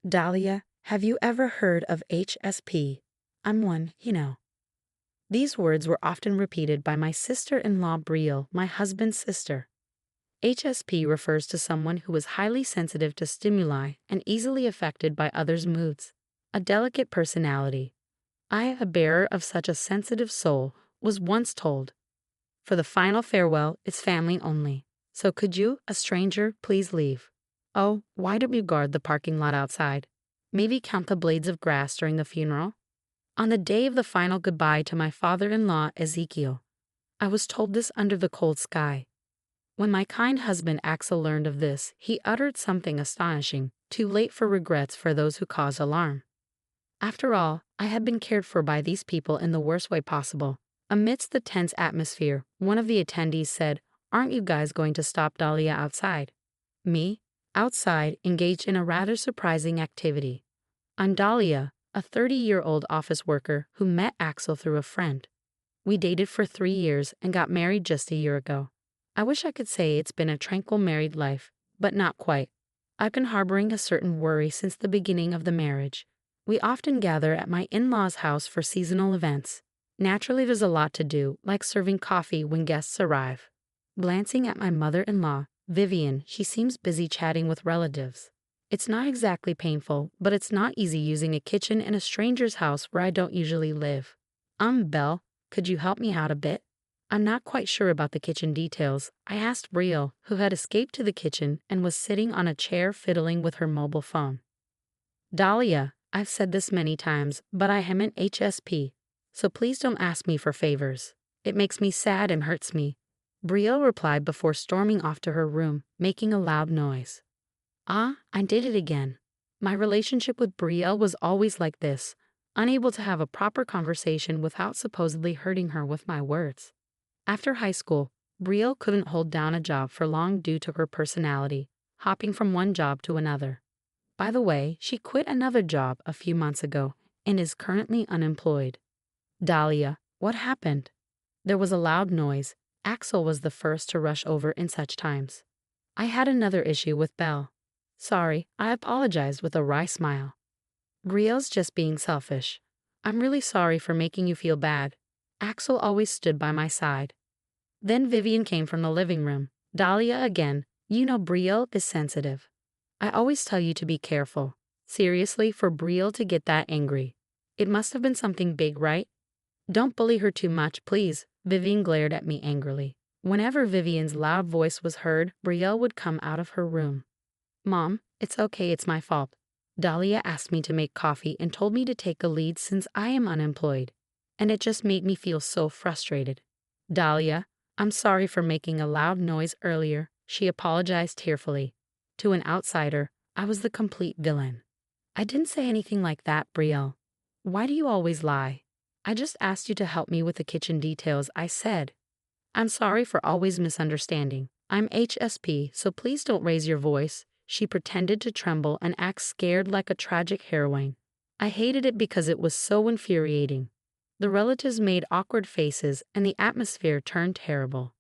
Dalia, have you ever heard of HSP? I'm one, you know. These words were often repeated by my sister-in-law Brielle, my husband's sister. HSP refers to someone who is highly sensitive to stimuli and easily affected by others' moods. A delicate personality. I, a bearer of such a sensitive soul, was once told, "For the final farewell, it's family only. So could you, a stranger, please leave? Oh, why don't you guard the parking lot outside? Maybe count the blades of grass during the funeral?" On the day of the final goodbye to my father-in-law Ezekiel, I was told this under the cold sky. When my kind husband Axel learned of this, he uttered something astonishing, too late for regrets for those who cause alarm. After all, I had been cared for by these people in the worst way possible. Amidst the tense atmosphere, one of the attendees said, "Aren't you guys going to stop Dalia outside?" Me? Outside, engaged in a rather surprising activity. I'm Dalia, a 30-year-old office worker who met Axel through a friend. We dated for 3 years and got married just a year ago. I wish I could say it's been a tranquil married life, but not quite. I've been harboring a certain worry since the beginning of the marriage. We often gather at my in-laws' house for seasonal events. Naturally, there's a lot to do, like serving coffee when guests arrive. Glancing at my mother-in-law, Vivian, she seems busy chatting with relatives. It's not exactly painful, but it's not easy using a kitchen in a stranger's house where I don't usually live. Belle, could you help me out a bit? I'm not quite sure about the kitchen details. I asked Brielle, who had escaped to the kitchen and was sitting on a chair fiddling with her mobile phone. Dalia, I've said this many times, but I am an HSP, so please don't ask me for favors. It makes me sad and hurts me. Brielle replied before storming off to her room, making a loud noise. Ah, I did it again. My relationship with Brielle was always like this, unable to have a proper conversation without supposedly hurting her with my words. After high school, Brielle couldn't hold down a job for long due to her personality, hopping from one job to another. By the way, she quit another job a few months ago and is currently unemployed. Dalia, what happened? There was a loud noise. Axel was the first to rush over in such times. I had another issue with Belle. Sorry, I apologized with a wry smile. Brielle's just being selfish. I'm really sorry for making you feel bad. Axel always stood by my side. Then Vivian came from the living room. Dalia again, you know Brielle is sensitive. I always tell you to be careful. Seriously, for Brielle to get that angry. It must have been something big, right? Don't bully her too much, please. Vivian glared at me angrily. Whenever Vivian's loud voice was heard, Brielle would come out of her room. Mom, it's okay, it's my fault. Dalia asked me to make coffee and told me to take a lead since I am unemployed. And it just made me feel so frustrated. Dalia, I'm sorry for making a loud noise earlier, she apologized tearfully. To an outsider, I was the complete villain. I didn't say anything like that, Brielle. Why do you always lie? I just asked you to help me with the kitchen details, I said. I'm sorry for always misunderstanding. I'm HSP, so please don't raise your voice. She pretended to tremble and act scared like a tragic heroine. I hated it because it was so infuriating. The relatives made awkward faces and the atmosphere turned terrible.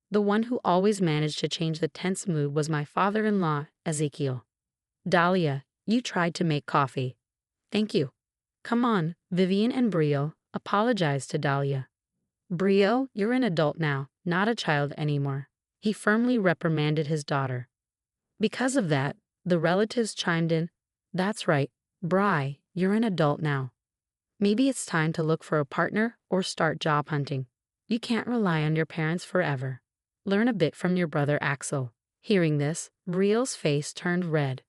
The one who always managed to change the tense mood was my father-in-law, Ezekiel. Dalia, you tried to make coffee. Thank you. Come on, Vivian and Brielle apologized to Dalia. Brielle, you're an adult now, not a child anymore. He firmly reprimanded his daughter. Because of that, the relatives chimed in, That's right, Bri, you're an adult now. Maybe it's time to look for a partner or start job hunting. You can't rely on your parents forever. Learn a bit from your brother Axel. Hearing this, Brielle's face turned red.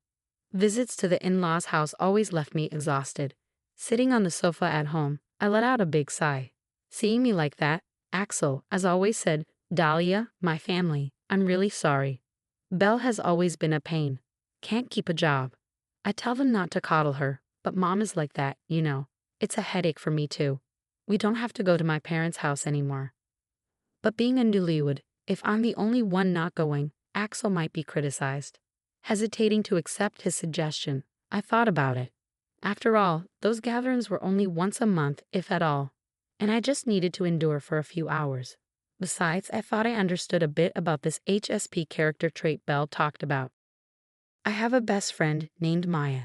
Visits to the in-laws' house always left me exhausted. Sitting on the sofa at home, I let out a big sigh. Seeing me like that, Axel, as always, said, Dalia, my family, I'm really sorry. Belle has always been a pain. Can't keep a job. I tell them not to coddle her, but Mom is like that, you know. It's a headache for me too. We don't have to go to my parents' house anymore. But being a newlywed, if I'm the only one not going, Axel might be criticized. Hesitating to accept his suggestion, I thought about it. After all, those gatherings were only once a month, if at all, and I just needed to endure for a few hours. Besides, I thought I understood a bit about this HSP character trait Belle talked about. I have a best friend named Maya.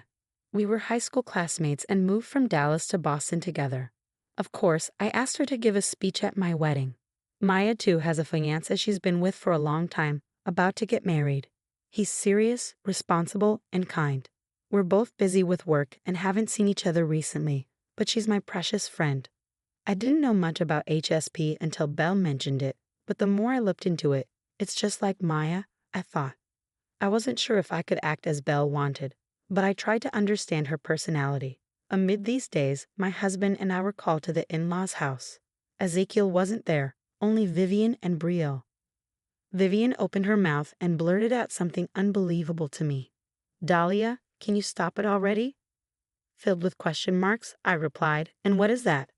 We were high school classmates and moved from Dallas to Boston together. Of course, I asked her to give a speech at my wedding. Maya too has a fiancé she's been with for a long time, about to get married. He's serious, responsible, and kind. We're both busy with work and haven't seen each other recently, but she's my precious friend. I didn't know much about HSP until Belle mentioned it, but the more I looked into it, it's just like Maya, I thought. I wasn't sure if I could act as Belle wanted, but I tried to understand her personality. Amid these days, my husband and I were called to the in-laws' house. Ezekiel wasn't there, only Vivian and Brielle. Vivian opened her mouth and blurted out something unbelievable to me. "Dalia, can you stop it already?" Filled with question marks, I replied, "And what is that?"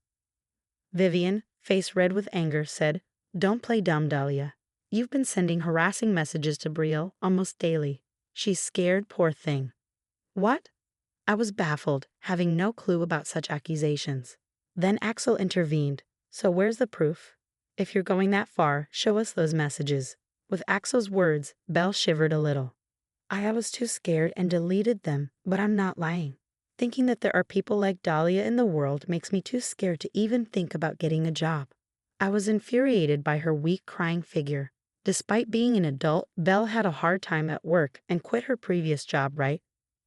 Vivian, face red with anger, said, "Don't play dumb, Dalia. You've been sending harassing messages to Brielle almost daily. She's scared, poor thing." "What?" I was baffled, having no clue about such accusations. Then Axel intervened. "So where's the proof? If you're going that far, show us those messages." With Axel's words, Belle shivered a little. I was too scared and deleted them, but I'm not lying. Thinking that there are people like Dalia in the world makes me too scared to even think about getting a job. I was infuriated by her weak, crying figure. Despite being an adult, Belle had a hard time at work and quit her previous job, right?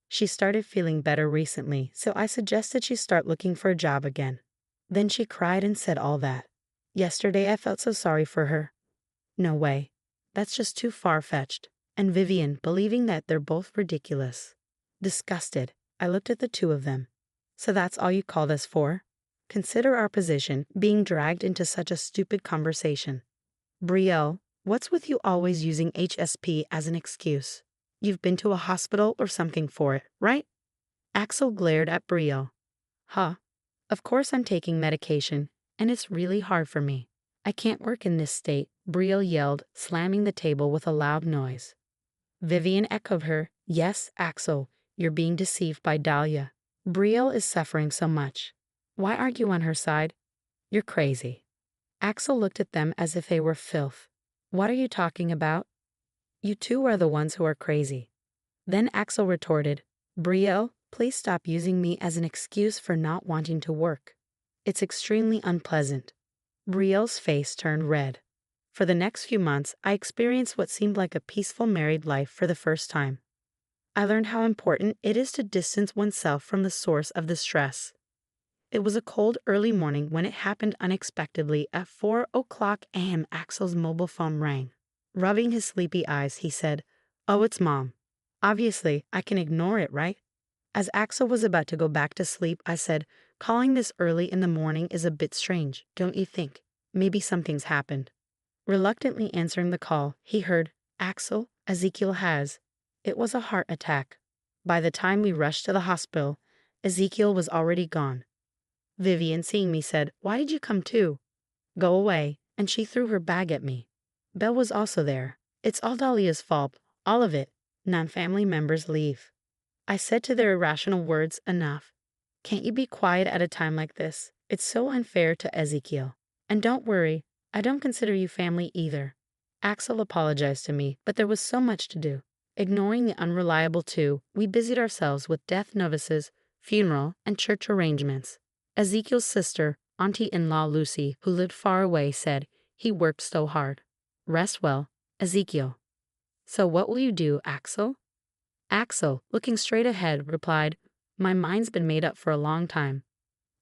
She started feeling better recently, so I suggested she start looking for a job again. Then she cried and said all that. Yesterday I felt so sorry for her. No way. That's just too far-fetched. And Vivian, believing that they're both ridiculous. Disgusted, I looked at the two of them. "So that's all you called us for? Consider our position, being dragged into such a stupid conversation." "Brielle, what's with you always using HSP as an excuse? You've been to a hospital or something for it, right?" Axel glared at Brielle. "Huh? Of course I'm taking medication, and it's really hard for me. I can't work in this state," Brielle yelled, slamming the table with a loud noise. Vivian echoed her, "Yes, Axel, you're being deceived by Dalia. Brielle is suffering so much. Why aren't you on her side? You're crazy." Axel looked at them as if they were filth. "What are you talking about? You two are the ones who are crazy." Then Axel retorted, "Brielle, please stop using me as an excuse for not wanting to work. It's extremely unpleasant." Brielle's face turned red. For the next few months, I experienced what seemed like a peaceful married life for the first time. I learned how important it is to distance oneself from the source of the stress. It was a cold, early morning when it happened unexpectedly. At 4:00 a.m., Axel's mobile phone rang. Rubbing his sleepy eyes, he said, "Oh, it's Mom. Obviously, I can ignore it, right?" As Axel was about to go back to sleep, I said, "Calling this early in the morning is a bit strange, don't you think? Maybe something's happened." Reluctantly answering the call, he heard, "Axel, Ezekiel has." It was a heart attack. By the time we rushed to the hospital, Ezekiel was already gone. Vivian, seeing me, said, "Why did you come too?" "Go away," and she threw her bag at me. Belle was also there. "It's all Dalia's fault, all of it. Non-family members leave." I said to their irrational words, "Enough. Can't you be quiet at a time like this? It's so unfair to Ezekiel. And don't worry, I don't consider you family either." Axel apologized to me, but there was so much to do. Ignoring the unreliable two, we busied ourselves with death notices, funeral, and church arrangements. Ezekiel's sister, auntie-in-law Lucy, who lived far away, said, "He worked so hard. Rest well, Ezekiel." "So what will you do, Axel?" Axel, looking straight ahead, replied, "My mind's been made up for a long time."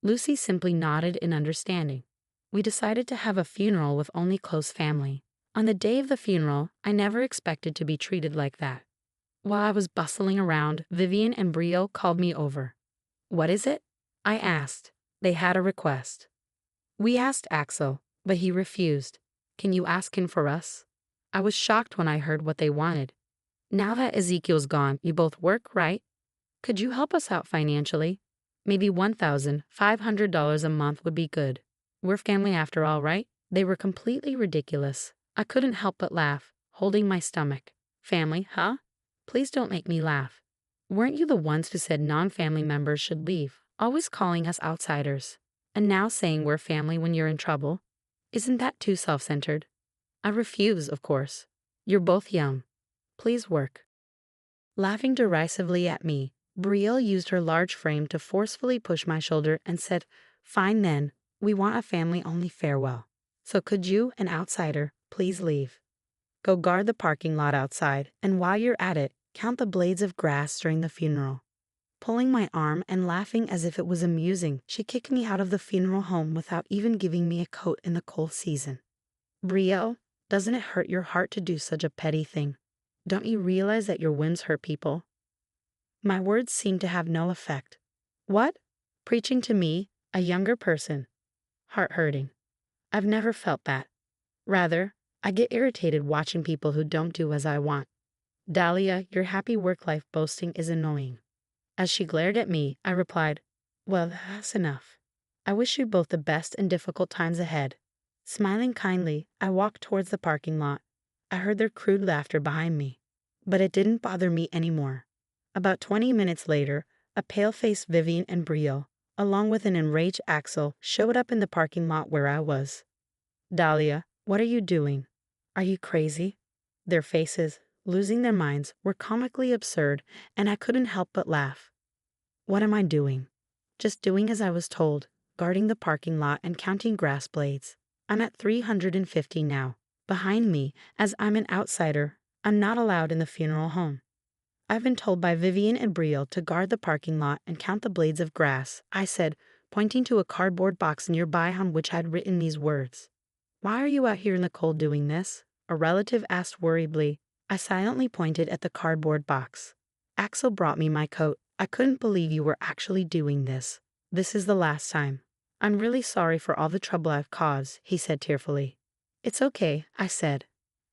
Lucy simply nodded in understanding. We decided to have a funeral with only close family. On the day of the funeral, I never expected to be treated like that. While I was bustling around, Vivian and Brielle called me over. "What is it?" I asked. They had a request. We asked Axel, but he refused. "Can you ask him for us?" I was shocked when I heard what they wanted. "Now that Ezekiel's gone, you both work, right? Could you help us out financially? Maybe $1,500 a month would be good. We're family after all, right?" They were completely ridiculous. I couldn't help but laugh, holding my stomach. "Family, huh? Please don't make me laugh. Weren't you the ones who said non-family members should leave, always calling us outsiders? And now saying we're family when you're in trouble? Isn't that too self-centered?" I refuse, of course. "You're both young. Please work." Laughing derisively at me, Brielle used her large frame to forcefully push my shoulder and said, "Fine then, we want a family-only farewell. So could you, an outsider, please leave? Go guard the parking lot outside, and while you're at it, count the blades of grass during the funeral." Pulling my arm and laughing as if it was amusing, she kicked me out of the funeral home without even giving me a coat in the cold season. Brielle, doesn't it hurt your heart to do such a petty thing? Don't you realize that your whims hurt people? My words seemed to have no effect. What? Preaching to me, a younger person? Heart-hurting. I've never felt that. Rather, I get irritated watching people who don't do as I want. Dalia, your happy work-life boasting is annoying. As she glared at me, I replied, "Well, that's enough. I wish you both the best in difficult times ahead." Smiling kindly, I walked towards the parking lot. I heard their crude laughter behind me, but it didn't bother me anymore. About 20 minutes later, a pale-faced Vivian and Brielle, along with an enraged Axel, showed up in the parking lot where I was. "Dalia, what are you doing? Are you crazy?" Their faces, losing their minds, were comically absurd, and I couldn't help but laugh. "What am I doing?" "Just doing as I was told, guarding the parking lot and counting grass blades. I'm at 350 now. Behind me, as I'm an outsider, I'm not allowed in the funeral home." "I've been told by Vivian and Brielle to guard the parking lot and count the blades of grass," I said, pointing to a cardboard box nearby on which I'd written these words. "Why are you out here in the cold doing this?" a relative asked worriedly. I silently pointed at the cardboard box. "Axel brought me my coat. I couldn't believe you were actually doing this. This is the last time. I'm really sorry for all the trouble I've caused," he said tearfully. "It's okay," I said.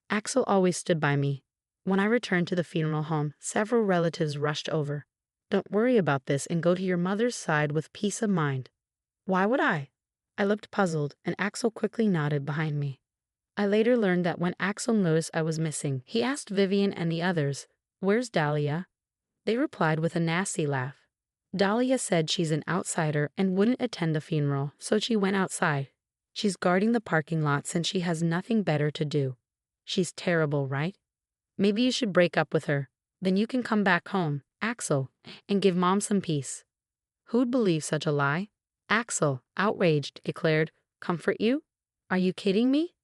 Axel always stood by me. When I returned to the funeral home, several relatives rushed over. "Don't worry about this and go to your mother's side with peace of mind." "Why would I?" I looked puzzled, and Axel quickly nodded behind me. I later learned that when Axel noticed I was missing, he asked Vivian and the others, "Where's Dalia?" They replied with a nasty laugh. Dalia said she's an outsider and wouldn't attend the funeral, so she went outside. She's guarding the parking lot since she has nothing better to do. She's terrible, right? Maybe you should break up with her. Then you can come back home, Axel, and give Mom some peace. Who'd believe such a lie? Axel, outraged, declared, "Comfort you? Are you kidding me?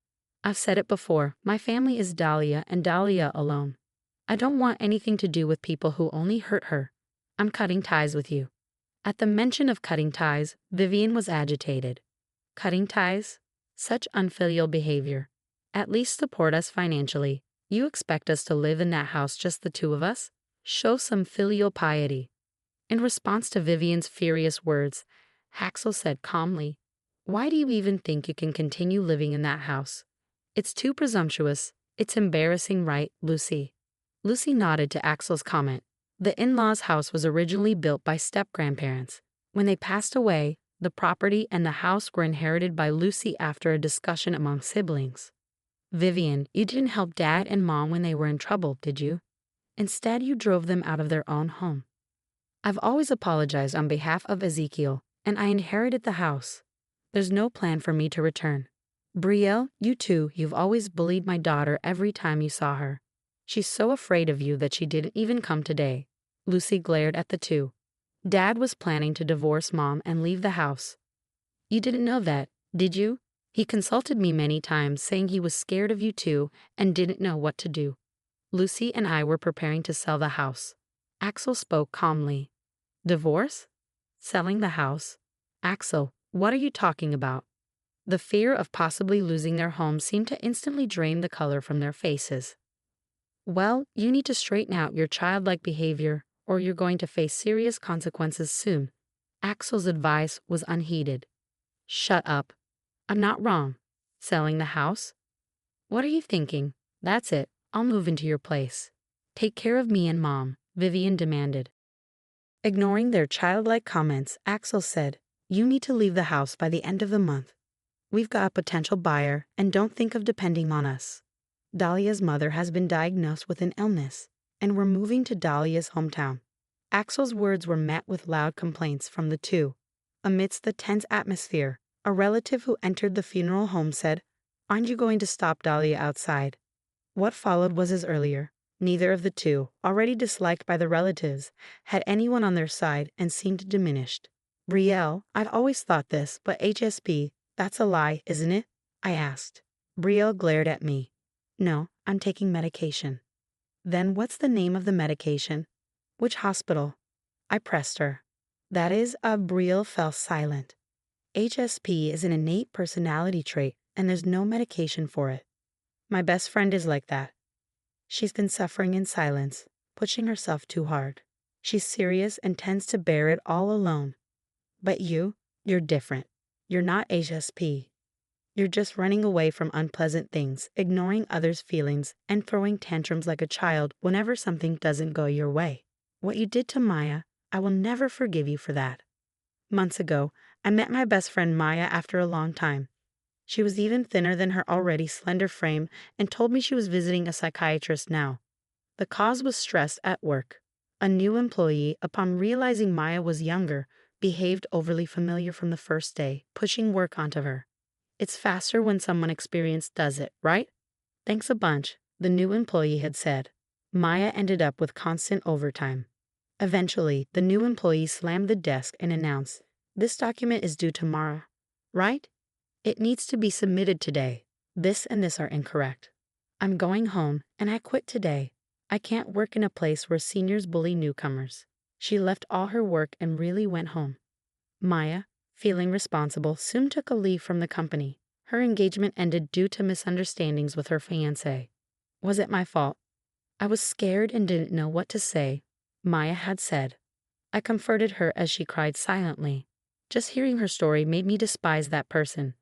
I've said it before, my family is Dalia and Dalia alone. I don't want anything to do with people who only hurt her. I'm cutting ties with you." At the mention of cutting ties, Vivian was agitated. "Cutting ties? Such unfilial behavior. At least support us financially. You expect us to live in that house just the two of us? Show some filial piety." In response to Vivian's furious words, Axel said calmly, "Why do you even think you can continue living in that house? It's too presumptuous. It's embarrassing, right, Lucy?" Lucy nodded to Axel's comment. The in-laws' house was originally built by step-grandparents. When they passed away, the property and the house were inherited by Lucy after a discussion among siblings. "Vivian, you didn't help Dad and Mom when they were in trouble, did you? Instead, you drove them out of their own home." "I've always apologized on behalf of Ezekiel, and I inherited the house. There's no plan for me to return. Brielle, you too, you've always bullied my daughter every time you saw her. She's so afraid of you that she didn't even come today." Lucy glared at the two. "Dad was planning to divorce Mom and leave the house. You didn't know that, did you? He consulted me many times, saying he was scared of you too and didn't know what to do. Lucy and I were preparing to sell the house." Axel spoke calmly. "Divorce? Selling the house? Axel, what are you talking about?" The fear of possibly losing their home seemed to instantly drain the color from their faces. "Well, you need to straighten out your childlike behavior, or you're going to face serious consequences soon." Axel's advice was unheeded. "Shut up. I'm not wrong. Selling the house? What are you thinking? That's it. I'll move into your place. Take care of me and Mom," Vivian demanded. Ignoring their childlike comments, Axel said, "You need to leave the house by the end of the month. We've got a potential buyer, and don't think of depending on us. Dalia's mother has been diagnosed with an illness, and we're moving to Dalia's hometown." Axel's words were met with loud complaints from the two. Amidst the tense atmosphere, a relative who entered the funeral home said, "Aren't you going to stop Dalia outside?" What followed was as earlier. Neither of the two, already disliked by the relatives, had anyone on their side and seemed diminished. Brielle, I've always thought this, but HSP, that's a lie, isn't it? I asked. Brielle glared at me. No, I'm taking medication. Then what's the name of the medication? Which hospital? I pressed her. That is, Brielle fell silent. HSP is an innate personality trait, and there's no medication for it. My best friend is like that. She's been suffering in silence, pushing herself too hard. She's serious and tends to bear it all alone. But you're different. You're not HSP. You're just running away from unpleasant things, ignoring others' feelings, and throwing tantrums like a child whenever something doesn't go your way. What you did to Maya, I will never forgive you for that. Months ago, I met my best friend Maya after a long time. She was even thinner than her already slender frame and told me she was visiting a psychiatrist now. The cause was stress at work. A new employee, upon realizing Maya was younger, behaved overly familiar from the first day, pushing work onto her. It's faster when someone experienced does it, right? Thanks a bunch, the new employee had said. Maya ended up with constant overtime. Eventually, the new employee slammed the desk and announced, "This document is due tomorrow, right? It needs to be submitted today. This and this are incorrect. I'm going home, and I quit today. I can't work in a place where seniors bully newcomers." She left all her work and really went home. Maya, feeling responsible, soon took a leave from the company. Her engagement ended due to misunderstandings with her fiancé. Was it my fault? I was scared and didn't know what to say, Maya had said. I comforted her as she cried silently. Just hearing her story made me despise that person.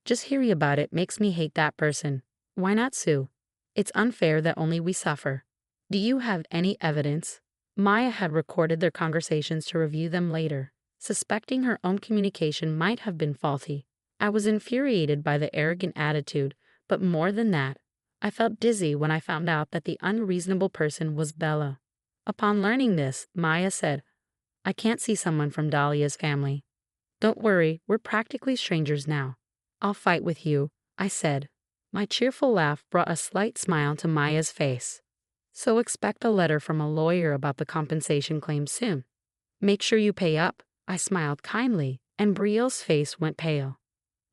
Just hearing about it makes me hate that person. Why not sue? It's unfair that only we suffer. Do you have any evidence? Maya had recorded their conversations to review them later, suspecting her own communication might have been faulty. I was infuriated by the arrogant attitude, but more than that, I felt dizzy when I found out that the unreasonable person was Bella. Upon learning this, Maya said, "I can't see someone from Dalia's family." "Don't worry, we're practically strangers now." "I'll fight with you," I said. My cheerful laugh brought a slight smile to Maya's face. "So expect a letter from a lawyer about the compensation claim soon. Make sure you pay up." I smiled kindly, and Brielle's face went pale.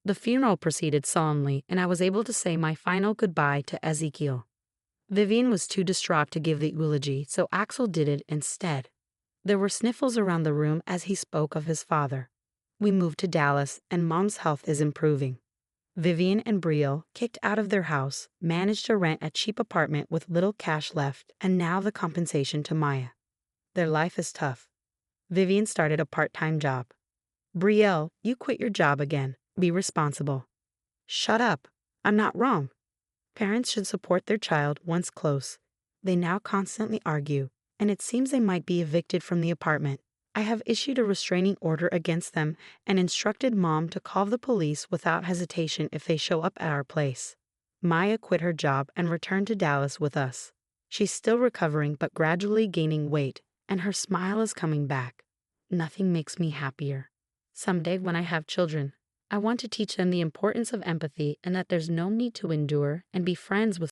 The funeral proceeded solemnly, and I was able to say my final goodbye to Ezekiel. Vivian was too distraught to give the eulogy, so Axel did it instead. There were sniffles around the room as he spoke of his father. We moved to Dallas, and Mom's health is improving. Vivian and Brielle, kicked out of their house, managed to rent a cheap apartment with little cash left, and now the compensation to Maya. Their life is tough. Vivian started a part-time job. "Brielle, you quit your job again. Be responsible." "Shut up. I'm not wrong." Parents should support their child once close. They now constantly argue, and it seems they might be evicted from the apartment. I have issued a restraining order against them and instructed Mom to call the police without hesitation if they show up at our place. Maya quit her job and returned to Dallas with us. She's still recovering but gradually gaining weight, and her smile is coming back. Nothing makes me happier. Someday when I have children, I want to teach them the importance of empathy and that there's no need to endure and be friends with